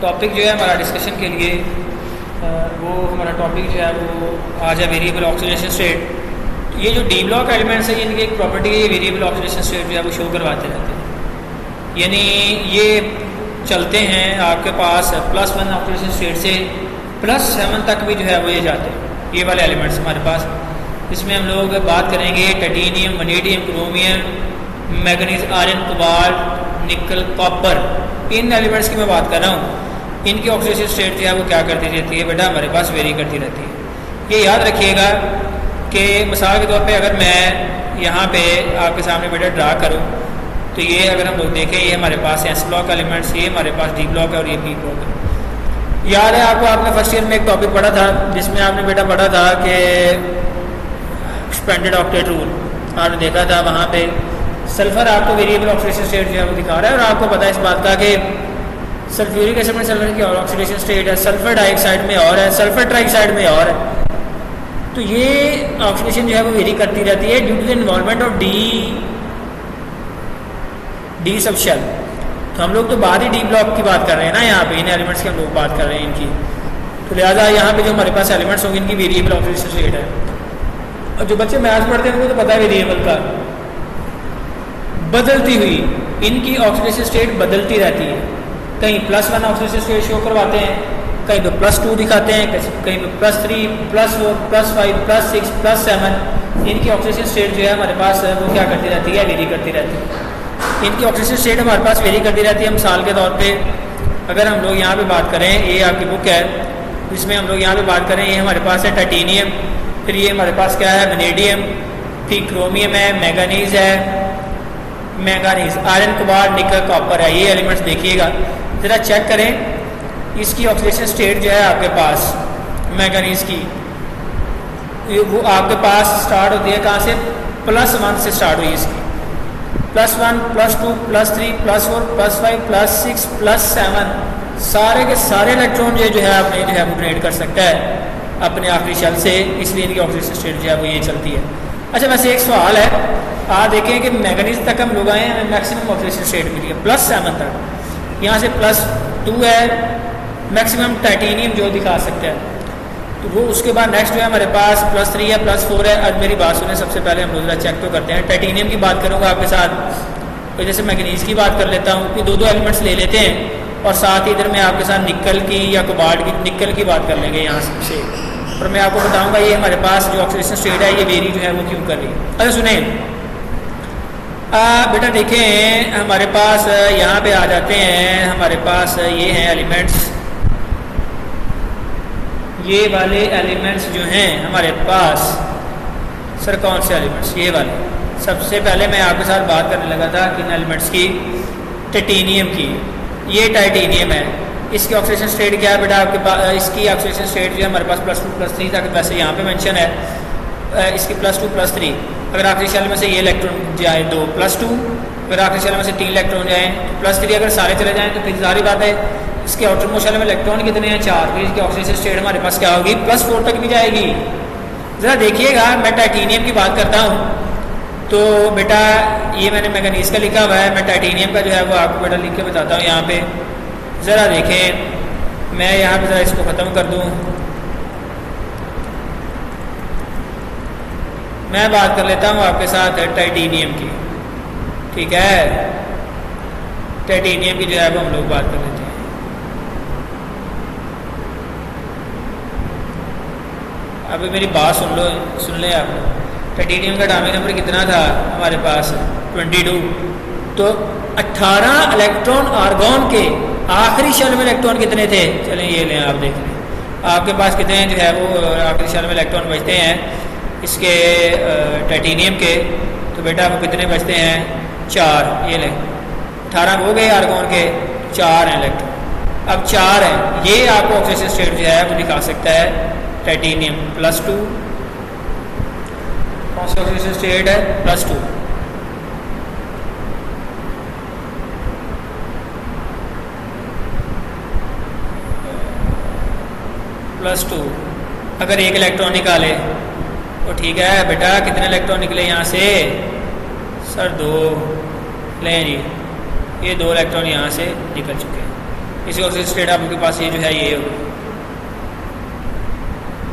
Topic जो है हमारा डिस्कशन के लिए वो हमारा टॉपिक जो है वो आज है वेरिएबल ऑक्सीडेशन स्टेट। ये जो डी ब्लॉक एलिमेंट्स है इनकी एक प्रॉपर्टी है, वेरिएबल ऑक्सीडेशन स्टेट जो है वो शो करवाते रहते हैं। यानी ये चलते हैं आपके पास +1 ऑक्सीडेशन स्टेट से +7 तक भी जो है वो ये जाते हैं। ये वाले एलिमेंट्स हमारे पास, इसमें हम लोग बात करेंगे titanium, vanadium, chromium, manganese, iron, cobalt, निकल, कॉपर। इन एलिमेंट्स की मैं बात कर रहा हूँ। इनकी ऑक्सीडेशन स्टेट जो है वो क्या करती रहती है बेटा, हमारे पास वेरी करती रहती है। ये याद रखिएगा कि मिसाल के तौर पे अगर मैं यहाँ पे आपके सामने बेटा ड्रा करूँ तो ये अगर हम लोग देखें, ये हमारे पास एस ब्लॉक एलिमेंट्स, ये हमारे पास डी ब्लॉक है और ये पी ब्लॉक है। याद है आपको, आपने फर्स्ट ईयर में एक टॉपिक पढ़ा था जिसमें आपने बेटा पढ़ा था कि एक्सपेंडेड ऑक्टेट रूल। आपने देखा था वहाँ पे सल्फर आपको वेरिएबल ऑक्सीडेशन स्टेट जो है वो दिखा रहा है, और आपको पता है इस बात का कि सल्फ्यूरिक एसिड में सल्फर की और ऑक्सीडेशन स्टेट है, सल्फर डाइऑक्साइड में और है, सल्फर ट्राइऑक्साइड में और है। तो ये ऑक्सीडेशन जो है वो वेरी करती रहती है due to the involvement of d subshell. तो हम लोग तो बाद ही डी ब्लॉक की बात कर रहे हैं ना, यहाँ पे इन एलिमेंट्स की हम लोग बात कर रहे हैं इनकी। तो लिहाजा यहाँ पे जो हमारे पास एलिमेंट्स होंगे इनकी वेरिएबल ऑक्सीडेशन स्टेट है। और जो बच्चे मैथ्स पढ़ते हैं उनको तो पता है वेरिएबल का, बदलती हुई इनकी ऑक्सीडेशन स्टेट बदलती रहती है। कहीं +1 ऑक्सीडेशन स्टेट शो करवाते हैं, कहीं पे +2 दिखाते हैं, कहीं पे +3, +4, +5, +6, +7। इनकी ऑक्सीडेशन स्टेट जो है हमारे पास वो क्या करती रहती है, वेरी करती रहती है। इनकी ऑक्सीडेशन स्टेट हमारे पास वेरी करती रहती है। मिसाल के तौर पे अगर हम लोग यहाँ पे बात करें, ये आपकी बुक है इसमें हम लोग यहाँ पे बात करें, ये हमारे पास है टाइटेनियम, फिर ये हमारे पास क्या है, वनेडियम, फिर क्रोमियम है, मैंगनीज है, मैंगनीज, आयरन, कोबाल्ट, निकल, कॉपर है। ये एलिमेंट्स देखिएगा ज़रा चेक करें, इसकी ऑक्सीडेशन स्टेट जो है आपके पास मैंगनीज की, वो आपके पास स्टार्ट होती है कहाँ से, +1 से स्टार्ट हुई इसकी, +1, +2, +3, +4, +5, +6, +7। सारे के सारे इलेक्ट्रॉन जो है आपने जो है वो डोनेट कर सकता है अपने आखिरी शेल से, इसलिए इनकी ऑक्सीडेशन स्टेट जो है वो ये चलती है। अच्छा, वैसे एक सवाल है, आप देखें कि मैंगनीज तक हम लोग आए हैं, मैक्सिमम ऑक्सीडेशन स्टेट मिली है +7 तक। यहाँ से +2 है मैक्सिमम टाइटेनियम जो दिखा सकता है। तो वो उसके बाद नेक्स्ट जो है हमारे पास +3 है, +4 है। अब मेरी बात सुने, सबसे पहले हम लोग चेक तो करते हैं। टाइटेनियम की बात करूँगा आपके साथ, तो जैसे मैंगनीज की बात कर लेता हूँ कि दो एलिमेंट्स ले लेते हैं, और साथ ही इधर मैं आपके साथ निकल की या कोबाल्ट की, निकल की बात कर लेंगे यहाँ से। और मैं आपको बताऊँगा ये हमारे पास जो ऑक्सीडेशन स्टेट है ये वेरी जो है वो क्यों कर रही है। अच्छा सुने बेटा, देखें हमारे पास यहाँ पे आ जाते हैं, हमारे पास ये हैं एलिमेंट्स, ये वाले एलिमेंट्स जो हैं हमारे पास। सर कौन से एलिमेंट्स, ये वाले। सबसे पहले मैं आपके साथ बात करने लगा था किन एलिमेंट्स की, टाइटेनियम की। ये टाइटेनियम है, इसकी ऑक्सीडेशन स्टेट क्या है बेटा आपके पास, इसकी ऑक्सीडेशन स्टेट जो है हमारे पास +2, +3 तक वैसे यहाँ पे मेंशन है। इसकी +2, +3, अगर आखिरी शेल में से ये इलेक्ट्रॉन जाए 2 +2, अगर आखिरी शेल में से 3 इलेक्ट्रॉन जाएँ तो +3, अगर सारे चले जाएँ तो फिर सारी बात है इसके आउटर मोस्ट शेल में इलेक्ट्रॉन कितने हैं, 4। फिर इसकी ऑक्सीडेशन स्टेट हमारे पास क्या होगी, +4 तक भी जाएगी। ज़रा देखिएगा, मैं टाइटेनियम की बात करता हूँ तो बेटा ये मैंने मैंगनीज का लिखा हुआ है, मैं टाइटेनियम का जो है वो आपको बेटा लिख के बताता हूँ यहाँ पे। ज़रा देखें, मैं यहाँ पे ज़रा इसको ख़त्म कर दूँ, मैं बात कर लेता हूँ आपके साथ टाइटेनियम की, ठीक है। टाइटेनियम की जो है वो हम लोग बात कर लेते हैं। अभी मेरी बात सुन लें आप। टाइटेनियम का एटॉमिक नंबर कितना था हमारे पास, 22। तो 18 इलेक्ट्रॉन आर्गॉन के आखिरी शेल में इलेक्ट्रॉन कितने थे, चलें ये लें आप देख लें आपके पास कितने जो है वो आखिरी शेल में इलेक्ट्रॉन बचते हैं इसके टाइटेनियम के। तो बेटा वो कितने बचते हैं, 4। ये लें 18 हो गए आर्गॉन के, 4 हैं इलेक्ट्रॉन। अब 4 हैं, ये आपको ऑक्सीडेशन स्टेट जो है वो दिखा सकता है टाइटेनियम +2। कौन सी ऑक्सीडेशन स्टेट है, +2। +2 अगर एक इलेक्ट्रॉन निकाले तो ठीक है बेटा, कितने इलेक्ट्रॉन निकले यहाँ से, सर 2 लें जी, ये 2 इलेक्ट्रॉन यहाँ से निकल चुके हैं। इसकी ऑक्सीडेशन स्टेट आपके पास ये जो है ये होगा।